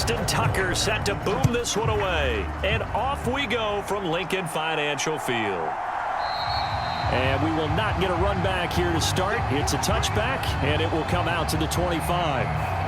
Justin Tucker set to boom this one away. And off we go from Lincoln Financial Field. And we will not get a run back here to start. It's a touchback, and it will come out to the 25.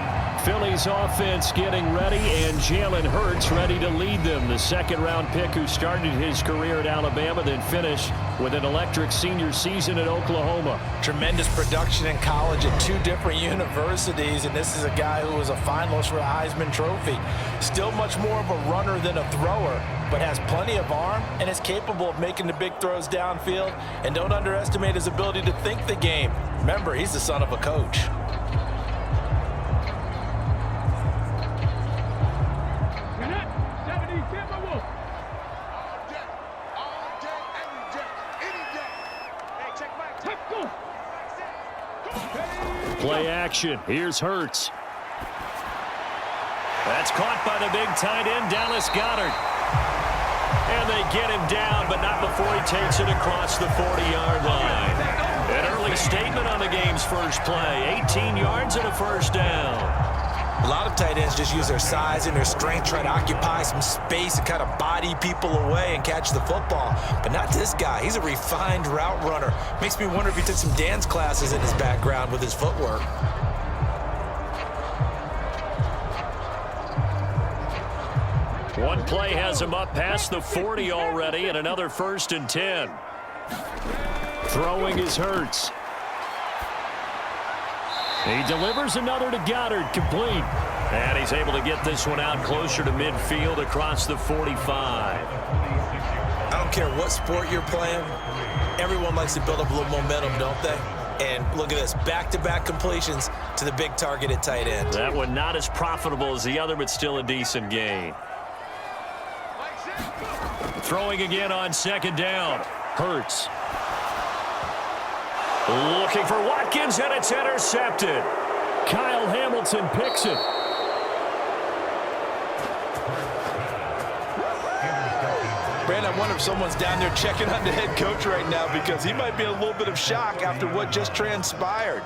Philly's offense getting ready, and Jalen Hurts ready to lead them. The second-round pick who started his career at Alabama, then finished with an electric senior season at Oklahoma. Tremendous production in college at 2 different universities, and this is a guy who was a finalist for the Heisman Trophy. Still much more of a runner than a thrower, but has plenty of arm and is capable of making the big throws downfield. And don't underestimate his ability to think the game. Remember, he's the son of a coach. Play action. Here's Hurts. That's caught by the big tight end, Dallas Goedert. And they get him down, but not before he takes it across the 40-yard line. An early statement on the game's first play. 18 yards and a first down. A lot of tight ends just use their size and their strength, try to occupy some space and kind of body people away and catch the football. But not this guy. He's a refined route runner. Makes me wonder if he took some dance classes in his background with his footwork. One play has him up past the 40 already, and another 1st and 10. Throwing is Hurts. He delivers another to Goddard, complete. And he's able to get this one out closer to midfield across the 45. I don't care what sport you're playing. Everyone likes to build up a little momentum, don't they? And look at this, back-to-back completions to the big target at tight end. That one not as profitable as the other, but still a decent gain. Throwing again on 2nd down. Hurts. Looking for Watkins, and it's intercepted. Kyle Hamilton picks it. Brandon, I wonder if someone's down there checking on the head coach right now, because he might be in a little bit of shock after what just transpired.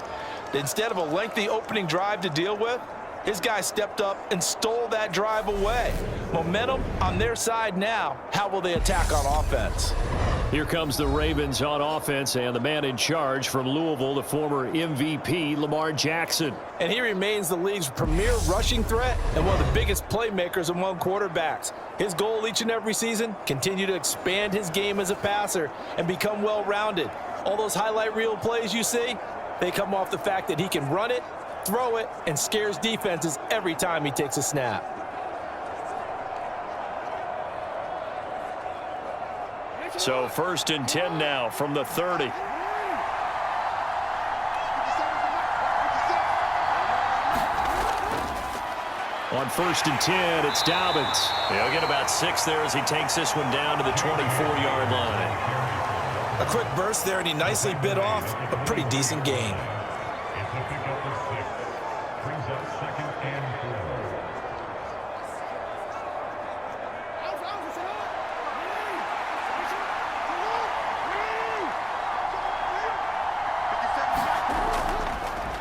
Instead of a lengthy opening drive to deal with, his guy stepped up and stole that drive away. Momentum on their side now. How will they attack on offense? Here comes the Ravens on offense, and the man in charge from Louisville, the former MVP, Lamar Jackson. And he remains the league's premier rushing threat and one of the biggest playmakers among quarterbacks. His goal each and every season, continue to expand his game as a passer and become well-rounded. All those highlight reel plays you see, they come off the fact that he can run it, throw it, and scares defenses every time he takes a snap. So 1st and 10 now from the 30. On 1st and 10, it's Dobbins. He'll get about 6 there as he takes this one down to the 24-yard line. A quick burst there, and he nicely bit off a pretty decent gain.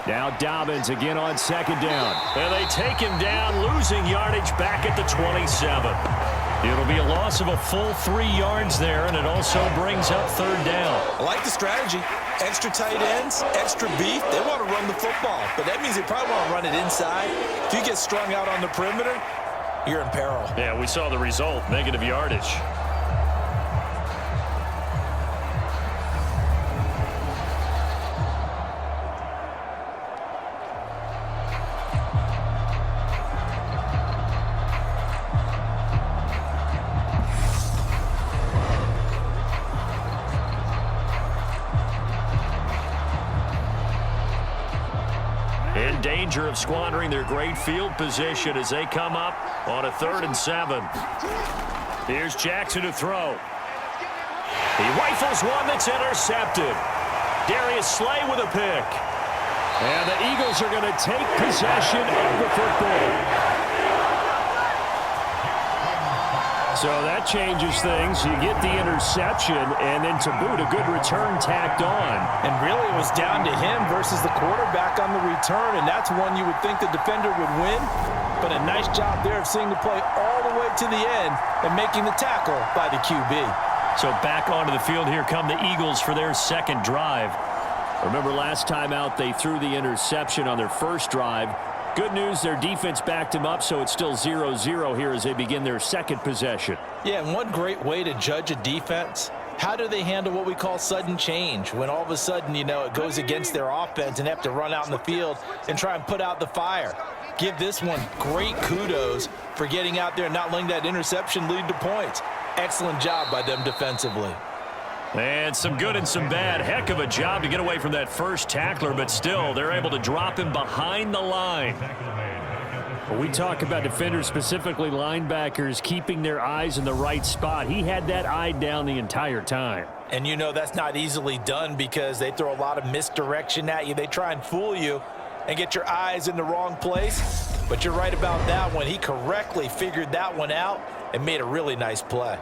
Now Dobbins again on 2nd down. And they take him down, losing yardage back at the 27. It'll be a loss of a full 3 yards there, and it also brings up 3rd down. I like the strategy. Extra tight ends, extra beef. They want to run the football, but that means they probably want to run it inside. If you get strung out on the perimeter, you're in peril. Yeah, we saw the result, negative yardage. In danger of squandering their great field position as they come up on a 3rd and 7. Here's Jackson to throw. He rifles one that's intercepted. Darius Slay with a pick. And the Eagles are going to take possession of the football. So that changes things. You get the interception, and then to boot, a good return tacked on. And really it was down to him versus the quarterback on the return, and that's one you would think the defender would win. but a nice job there of seeing the play all the way to the end and making the tackle by the QB. So back onto the field here come the Eagles for their second drive. Remember last time out they threw the interception on their first drive. Good news, their defense backed him up, so it's still 0-0 here as they begin their second possession. Yeah, and one great way to judge a defense, how do they handle what we call sudden change? When all of a sudden, you know, it goes against their offense and they have to run out in the field and try and put out the fire. Give this one great kudos for getting out there and not letting that interception lead to points. Excellent job by them defensively. And some good and some bad. Heck of a job to get away from that first tackler, but still, they're able to drop him behind the line. When we talk about defenders, specifically linebackers, keeping their eyes in the right spot, he had that eye down the entire time. And you know that's not easily done because they throw a lot of misdirection at you. They try and fool you and get your eyes in the wrong place. But you're right about that one. He correctly figured that one out and made a really nice play.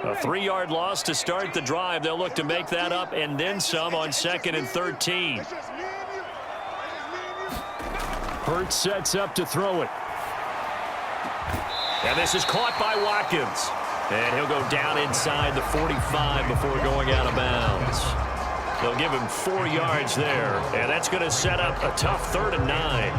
A 3-yard loss to start the drive. They'll look to make that up and then some on 2nd and 13. Hurts sets up to throw it. And this is caught by Watkins. And he'll go down inside the 45 before going out of bounds. They'll give him 4 yards there. And that's going to set up a tough 3rd and 9.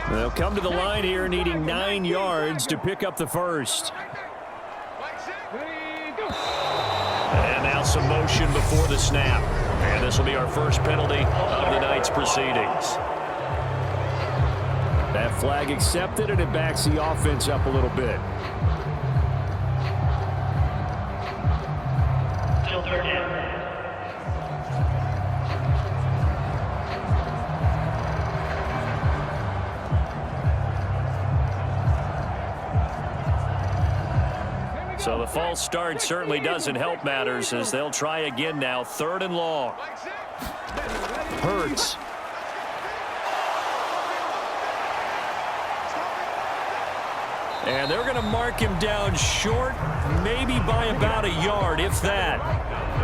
They'll come to the line here needing 9 yards to pick up the first. And now some motion before the snap. And this will be our first penalty of the night's proceedings. That flag accepted, and it backs the offense up a little bit. Still 3rd down. So the false start certainly doesn't help matters as they'll try again now. 3rd and long. Hurts. And they're going to mark him down short, maybe by about a yard, if that.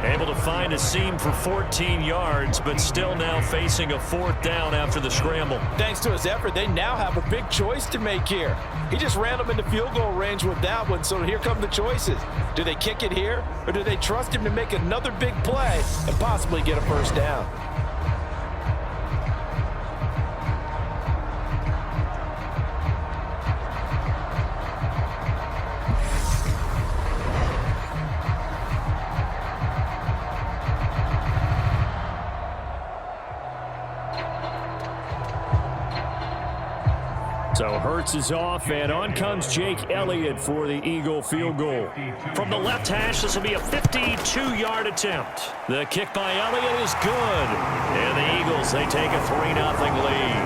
Able to find a seam for 14 yards, but still now facing a 4th down after the scramble. Thanks to his effort, they now have a big choice to make here. He just ran them into field goal range with that one, so here come the choices. Do they kick it here, or do they trust him to make another big play and possibly get a first down? So Hurts is off, and on comes Jake Elliott for the Eagle field goal. From the left hash, this will be a 52-yard attempt. The kick by Elliott is good. And the Eagles, they take a 3-0 lead.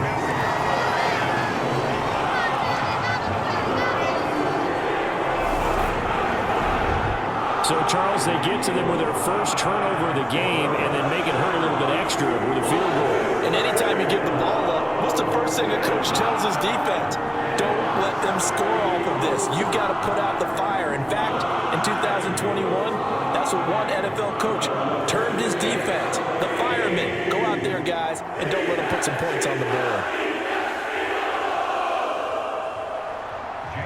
So, Charles, they get to them with their first turnover of the game and then make it hurt a little bit extra with a field goal. And anytime you give the ball up, what's the first thing a coach tells his defense? Don't let them score off of this. You've got to put out the fire. In fact, in 2021, that's what one NFL coach termed his defense. The firemen. Go out there, guys, and don't let them put some points on the board.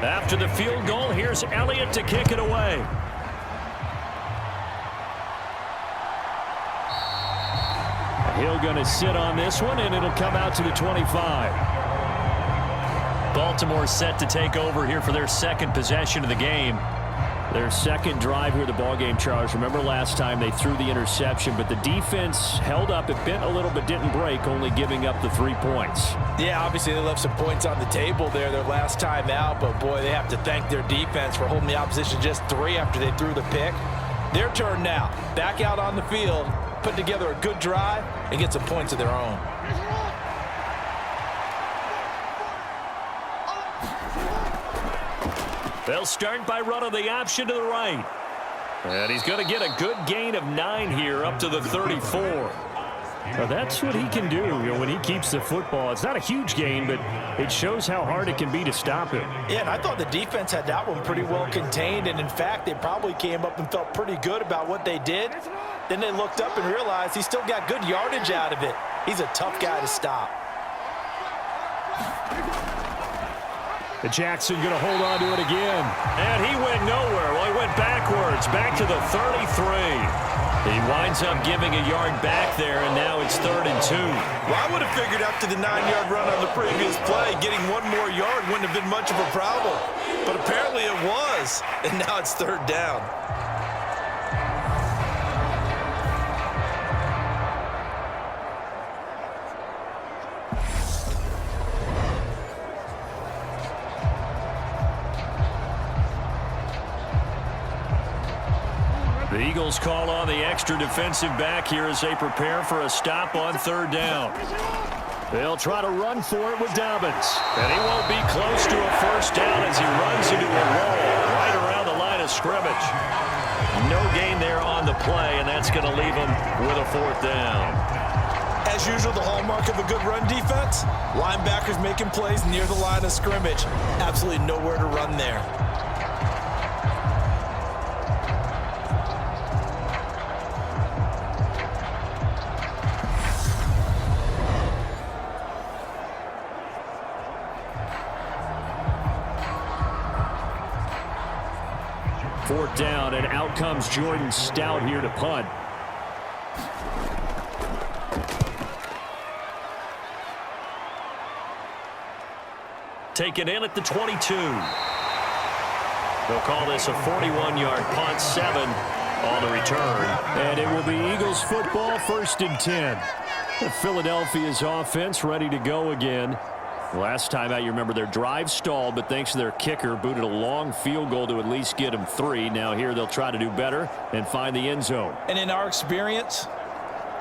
After the field goal, here's Elliott to kick it away. Hill going to sit on this one, and it'll come out to the 25. Baltimore set to take over here for their second possession of the game. Their second drive here of the ballgame, Charles. Remember last time they threw the interception, but the defense held up. It bent a little but didn't break, only giving up the 3 points. Yeah, obviously they left some points on the table there their last time out, but boy, they have to thank their defense for holding the opposition just 3 after they threw the pick. Their turn now. Back out on the field, put together a good drive, and get some points of their own. They'll start by running the option to the right. And he's going to get a good gain of 9 here up to the 34. Now that's what he can do, when he keeps the football. It's not a huge gain, but it shows how hard it can be to stop him. Yeah, and I thought the defense had that one pretty well contained, and in fact, they probably came up and felt pretty good about what they did. Then they looked up and realized he still got good yardage out of it. He's a tough guy to stop. Jackson going to hold on to it again. And he went nowhere. Well, he went backwards, back to the 33. He winds up giving a yard back there, and now it's 3rd and 2. Well, I would have figured after the 9-yard run on the previous play, getting one more yard wouldn't have been much of a problem. But apparently it was, and now it's 3rd down. The Eagles call on the extra defensive back here as they prepare for a stop on 3rd down. They'll try to run for it with Dobbins. And he won't be close to a 1st down as he runs into a wall right around the line of scrimmage. No gain there on the play, and that's going to leave him with a 4th down. As usual, the hallmark of a good run defense, linebackers making plays near the line of scrimmage. Absolutely nowhere to run there. Fourth down, and out comes Jordan Stout here to punt. Taken in at the 22. They'll call this a 41-yard punt, 7 on the return. And it will be Eagles football, 1st and 10. Philadelphia's offense ready to go again. Last time out, you remember their drive stalled, but thanks to their kicker, booted a long field goal to at least get them 3. Now here they'll try to do better and find the end zone. And in our experience,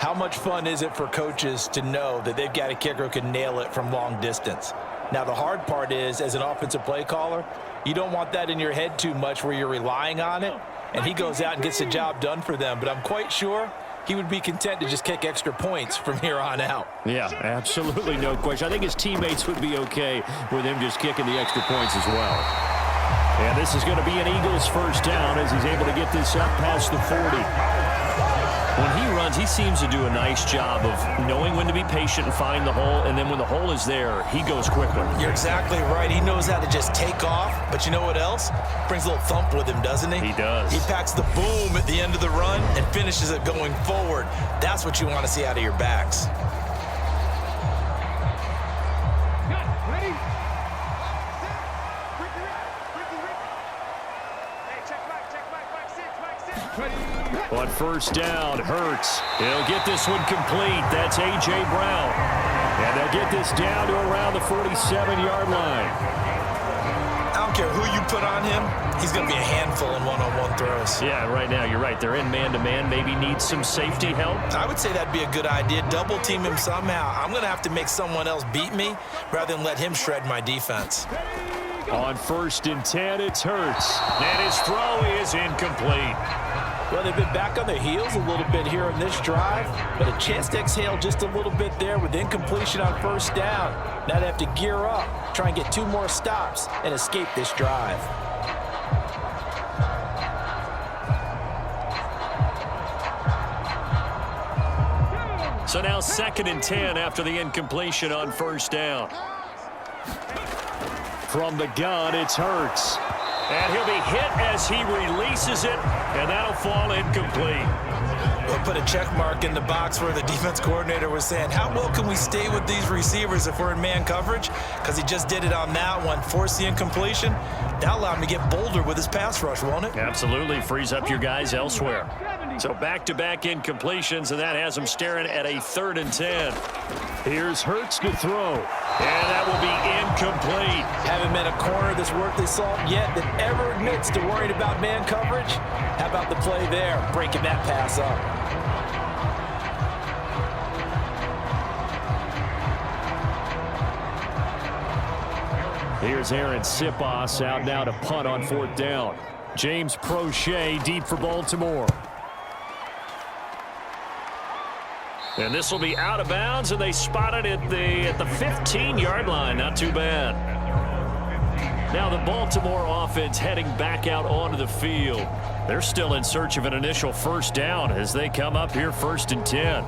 how much fun is it for coaches to know that they've got a kicker who can nail it from long distance? Now the hard part is, as an offensive play caller, you don't want that in your head too much where you're relying on it, and he goes out and gets the job done for them. But I'm quite sure he would be content to just kick extra points from here on out. Yeah, absolutely, no question. I think his teammates would be okay with him just kicking the extra points as well. And this is going to be an Eagles 1st down as he's able to get this up past the 40. When he runs, he seems to do a nice job of knowing when to be patient and find the hole, and then when the hole is there, he goes quickly. You're exactly right. He knows how to just take off, but you know what else? Brings a little thump with him, doesn't he? He does. He packs the boom at the end of the run and finishes it going forward. That's what you want to see out of your backs. On 1st down, Hurts. He'll get this one complete. That's A.J. Brown. And they'll get this down to around the 47-yard line. I don't care who you put on him, he's going to be a handful in one-on-one throws. Yeah, right now, you're right. They're in man-to-man. Maybe needs some safety help. I would say that'd be a good idea. Double team him somehow. I'm going to have to make someone else beat me rather than let him shred my defense. On 1st and 10, it's Hurts. And his throw is incomplete. Well, they've been back on their heels a little bit here on this drive, but a chance to exhale just a little bit there with incompletion on 1st down. Now they have to gear up, try and get 2 more stops, and escape this drive. So now 2nd and 10 after the incompletion on 1st down. From the gun, it's Hurts. And he'll be hit as he releases it, and that'll fall incomplete. We'll put a check mark in the box where the defense coordinator was saying, how well can we stay with these receivers if we're in man coverage? Because he just did it on that one, forced the incompletion. That'll allow him to get bolder with his pass rush, won't it? Absolutely, frees up your guys elsewhere. So back-to-back incompletions, and that has him staring at a 3rd and 10. Here's Hurts to throw, and that will be incomplete. Haven't met a corner that's worth his salt yet that ever admits to worrying about man coverage. How about the play there, breaking that pass up? Here's Aaron Sipos out now to punt on 4th down. James Prochet deep for Baltimore. And this will be out of bounds, and they spot it at the 15-yard line. Not too bad. Now the Baltimore offense heading back out onto the field. They're still in search of an initial first down as they come up here 1st and 10.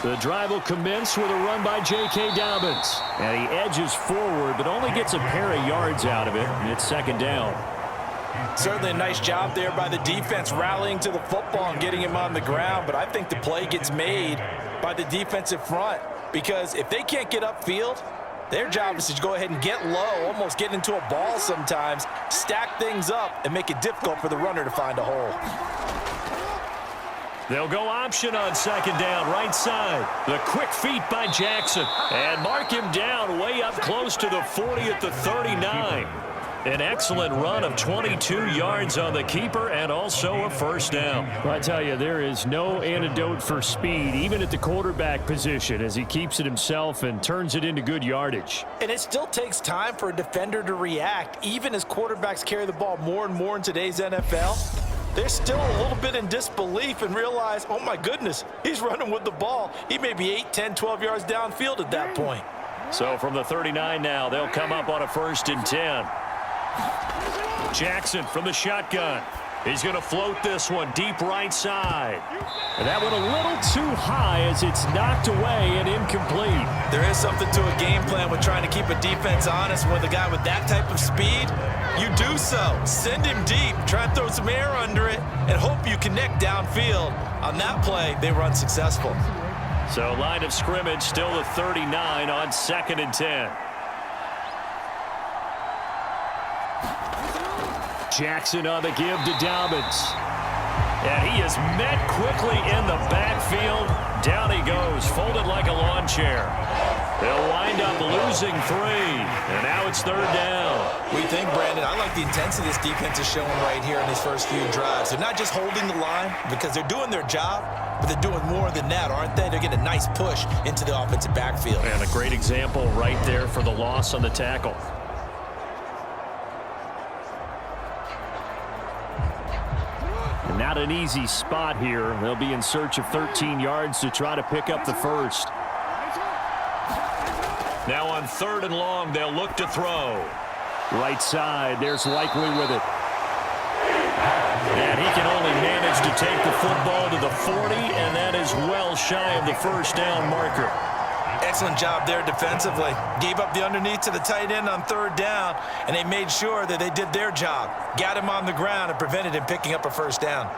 The drive will commence with a run by J.K. Dobbins. And he edges forward, but only gets a pair of yards out of it, and it's 2nd down. Certainly a nice job there by the defense rallying to the football and getting him on the ground, but I think the play gets made by the defensive front because if they can't get upfield, their job is to go ahead and get low, almost get into a ball sometimes, stack things up, and make it difficult for the runner to find a hole. They'll go option on 2nd down, right side. The quick feet by Jackson. And mark him down way up close to the 40 at the 39. An excellent run of 22 yards on the keeper and also a first down. I tell you, there is no antidote for speed, even at the quarterback position, as he keeps it himself and turns it into good yardage. And it still takes time for a defender to react, even as quarterbacks carry the ball more and more in today's NFL. They're still a little bit in disbelief and realize, oh my goodness, he's running with the ball. He may be 8, 10, 12 yards downfield at that point. So from the 39 now, they'll come up on a 1st and 10. Jackson from the shotgun. He's going to float this one deep right side. And that went a little too high as it's knocked away and incomplete. There is something to a game plan with trying to keep a defense honest with a guy with that type of speed. You do so. Send him deep. Try and throw some air under it and hope you connect downfield. On that play, they were unsuccessful. So line of scrimmage still the 39 on 2nd and 10. Jackson on the give to Dobbins. And he is met quickly in the backfield. Down he goes, folded like a lawn chair. They'll wind up losing 3, and now it's 3rd down. We think, Brandon, I like the intensity this defense is showing right here in these first few drives. They're not just holding the line because they're doing their job, but they're doing more than that, aren't they? They're getting a nice push into the offensive backfield. And a great example right there for the loss on the tackle. Not an easy spot here. They'll be in search of 13 yards to try to pick up the first. Now on 3rd and long, they'll look to throw. Right side, there's Likely with it. And he can only manage to take the football to the 40, and that is well shy of the first down marker. Excellent job there defensively. Gave up the underneath to the tight end on 3rd down, and they made sure that they did their job. Got him on the ground and prevented him picking up a first down.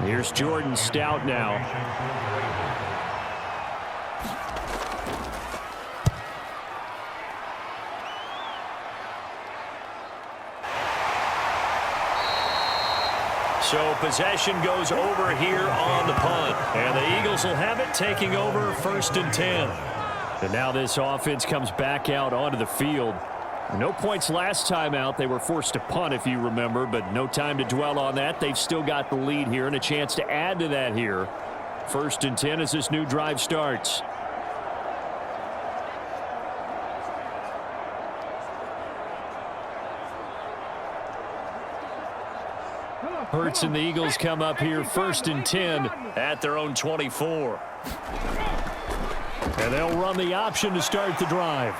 Here's Jordan Stout now. So possession goes over here on the punt. And the Eagles will have it, taking over 1st and 10. And now this offense comes back out onto the field. No points last time out. They were forced to punt, if you remember, but no time to dwell on that. They've still got the lead here and a chance to add to that here. 1st and 10 as this new drive starts. Hurts and the Eagles come up here 1st and 10 at their own 24. And they'll run the option to start the drive.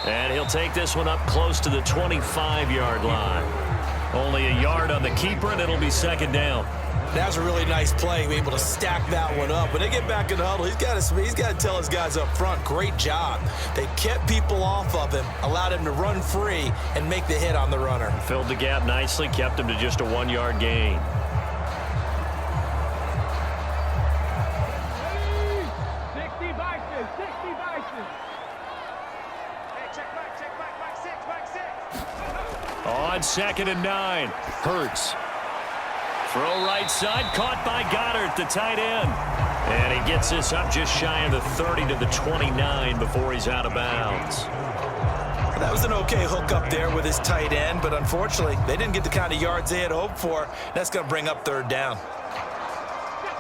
And he'll take this one up close to the 25-yard line. Only a yard on the keeper, and it'll be 2nd down. That's a really nice play, able to stack that one up. When they get back in the huddle, he's got to tell his guys up front, great job. They kept people off of him, allowed him to run free and make the hit on the runner. Filled the gap nicely, kept him to just a 1-yard gain. on 2nd and 9. Hurts. Throw right side, caught by Goddard, the tight end. And he gets this up just shy of the 30 to the 29 before he's out of bounds. That was an okay hook up there with his tight end, but unfortunately, they didn't get the kind of yards they had hoped for. That's going to bring up 3rd down.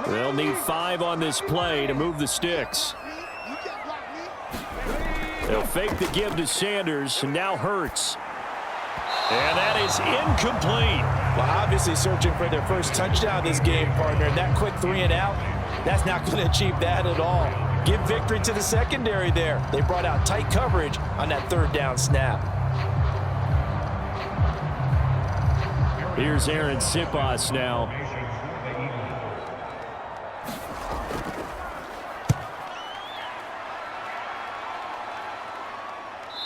They'll need 5 on this play to move the sticks. They'll fake the give to Sanders, and now Hurts. And that is incomplete. Well, obviously searching for their first touchdown this game, partner. And that quick 3 and out, that's not going to achieve that at all. Give victory to the secondary there. They brought out tight coverage on that 3rd down snap. Here's Aaron Sipas now.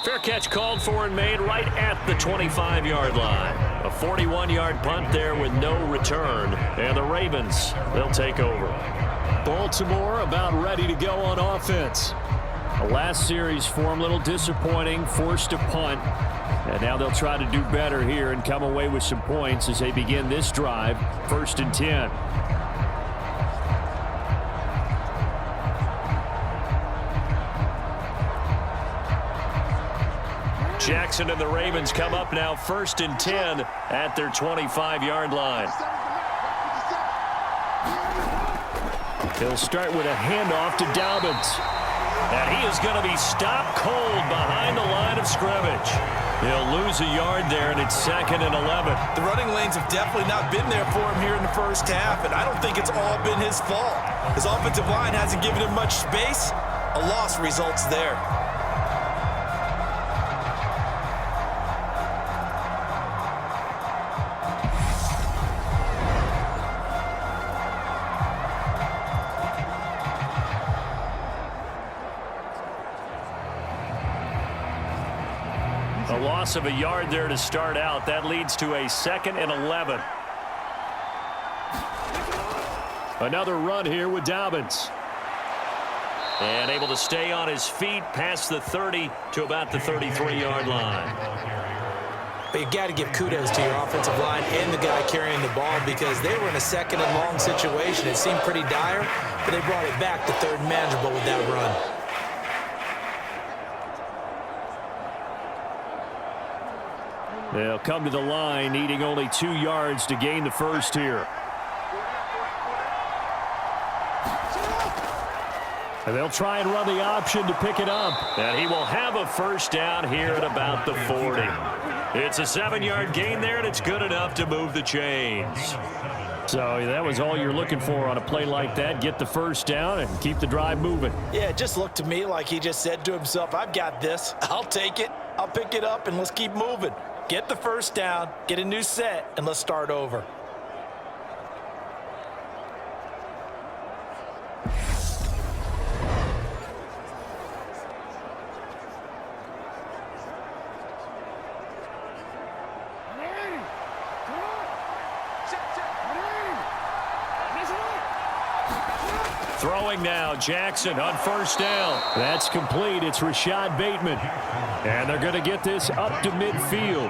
Fair catch called for and made right at the 25-yard line. A 41-yard punt there with no return. And the Ravens, they'll take over. Baltimore about ready to go on offense. The last series for them, a little disappointing, forced a punt. And now they'll try to do better here and come away with some points as they begin this drive, 1st and 10. Jackson and the Ravens come up now 1st and 10 at their 25-yard line. He'll start with a handoff to Dobbins. And he is going to be stopped cold behind the line of scrimmage. He'll lose a yard there, and it's 2nd and 11. The running lanes have definitely not been there for him here in the first half, and I don't think it's all been his fault. His offensive line hasn't given him much space. A loss results there. A loss of a yard there to start out. That leads to a 2nd and 11. Another run here with Dobbins. And able to stay on his feet past the 30 to about the 33-yard line. But you got to give kudos to your offensive line and the guy carrying the ball because they were in a 2nd and long situation. It seemed pretty dire, but they brought it back to 3rd and manageable with that run. They'll come to the line, needing only 2 yards to gain the first here. And they'll try and run the option to pick it up. And he will have a first down here at about the 40. It's a 7-yard gain there, and it's good enough to move the chains. So that was all you're looking for on a play like that. Get the first down and keep the drive moving. Yeah, it just looked to me like he just said to himself, I've got this. I'll take it. I'll pick it up, and let's keep moving. Get the first down, get a new set, and let's start over. Throwing now, Jackson on first down. That's complete. It's Rashad Bateman. And they're going to get this up to midfield.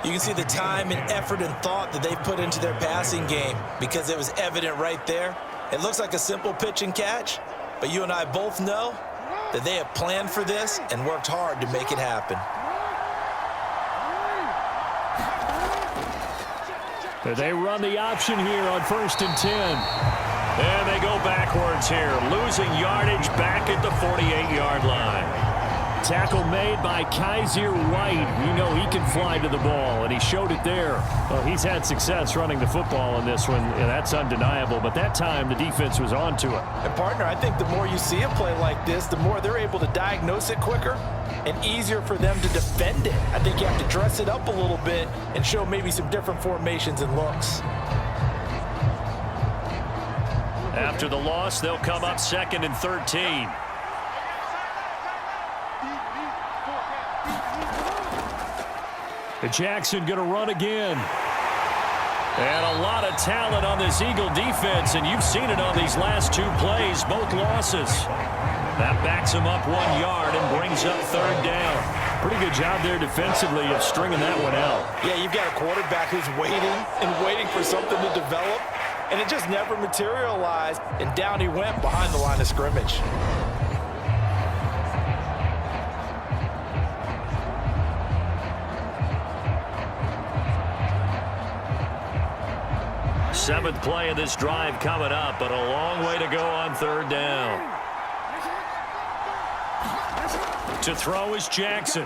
You can see the time and effort and thought that they've put into their passing game because it was evident right there. It looks like a simple pitch and catch, but you and I both know that they have planned for this and worked hard to make it happen. They run the option here on 1st and 10. And they go backwards here, losing yardage back at the 48-yard line. Tackle made by Kaiser White. You know he can fly to the ball, and he showed it there. Well, he's had success running the football in this one, and that's undeniable. But that time, the defense was on to it. And, partner, I think the more you see a play like this, the more they're able to diagnose it quicker and easier for them to defend it. I think you have to dress it up a little bit and show maybe some different formations and looks. After the loss, they'll come up 2nd and 13. Jackson going to run again. And a lot of talent on this Eagle defense, and you've seen it on these last 2 plays, both losses. That backs him up 1 yard and brings up 3rd down. Pretty good job there defensively of stringing that one out. Yeah, you've got a quarterback who's waiting and waiting for something to develop, and it just never materialized, and down he went behind the line of scrimmage. Seventh play of this drive coming up, but a long way to go on third down. To throw is Jackson.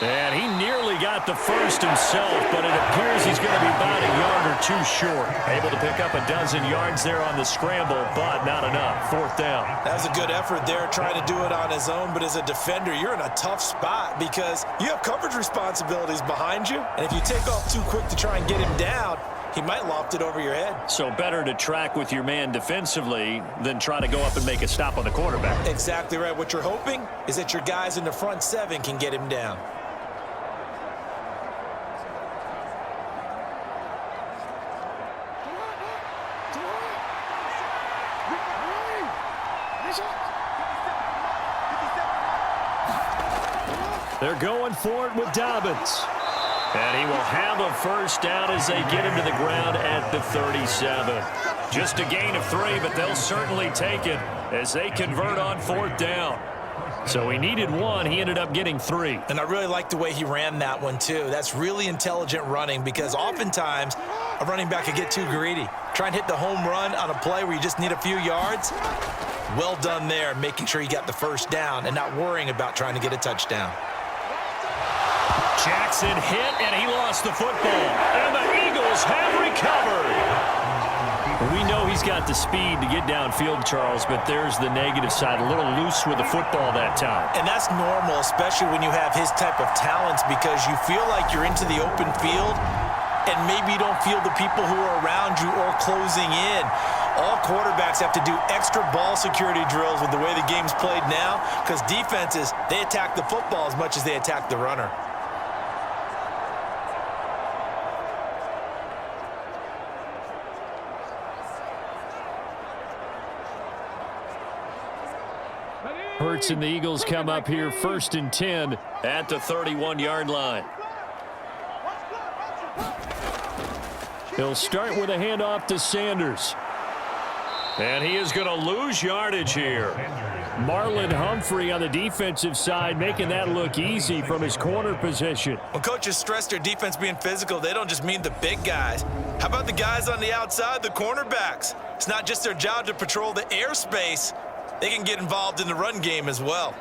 And he nearly got the first himself, but it appears he's going to be about a yard or two short. Able to pick up a dozen yards there on the scramble, but not enough. Fourth down. That was a good effort there, trying to do it on his own, but as a defender, you're in a tough spot because you have coverage responsibilities behind you, and if you take off too quick to try and get him down, he might loft it over your head. So better to track with your man defensively than try to go up and make a stop on the quarterback. Exactly right. What you're hoping is that your guys in the front seven can get him down. They're going for it with Dobbins. And he will have a first down as they get him to the ground at the 37. Just a gain of 3, but they'll certainly take it as they convert on fourth down. So he needed 1. He ended up getting 3. And I really like the way he ran that one, too. That's really intelligent running because oftentimes a running back could get too greedy. Try and hit the home run on a play where you just need a few yards. Well done there, making sure he got the first down and not worrying about trying to get a touchdown. Jackson hit, and he lost the football. And the Eagles have recovered. We know he's got the speed to get downfield, Charles, but there's the negative side. A little loose with the football that time. And that's normal, especially when you have his type of talents, because you feel like you're into the open field, and maybe you don't feel the people who are around you or closing in. All quarterbacks have to do extra ball security drills with the way the game's played now, because defenses, they attack the football as much as they attack the runner. Hurts and the Eagles come up here 1st and 10 at the 31-yard line. He'll start with a handoff to Sanders. And he is going to lose yardage here. Marlon Humphrey on the defensive side making that look easy from his corner position. When coaches stress their defense being physical, they don't just mean the big guys. How about the guys on the outside, the cornerbacks? It's not just their job to patrol the airspace. They can get involved in the run game as well.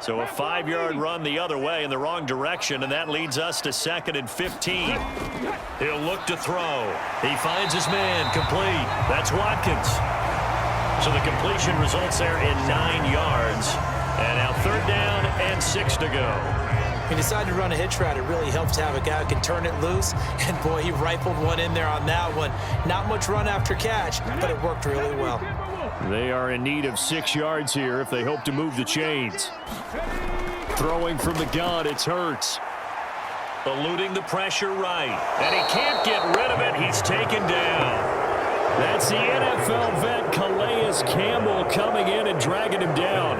So a 5-yard run the other way in the wrong direction, and that leads us to 2nd and 15. He'll look to throw. He finds his man, complete. That's Watkins. So the completion results there in 9 yards. And now 3rd down and 6 to go. When you decide to run a hitch route, it really helps to have a guy who can turn it loose. And, boy, he rifled one in there on that one. Not much run after catch, but it worked really well. They are in need of 6 yards here if they hope to move the chains. Throwing from the gun, it's Hurts. Eluding the pressure right. And he can't get rid of it. He's taken down. That's the NFL vet Calais Campbell coming in and dragging him down.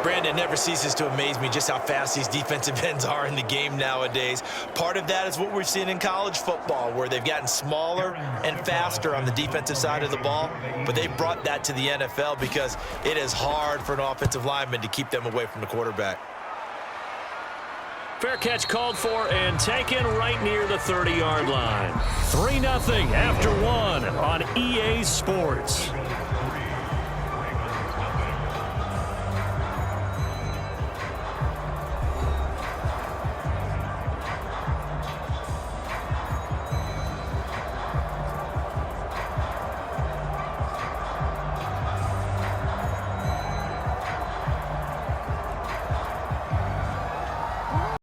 Brandon, never ceases to amaze me just how fast these defensive ends are in the game nowadays. Part of that is what we're seeing in college football, where they've gotten smaller and faster on the defensive side of the ball, but they've brought that to the NFL because it is hard for an offensive lineman to keep them away from the quarterback. Fair catch called for and taken right near the 30-yard line. 3-0 after 1 on EA Sports.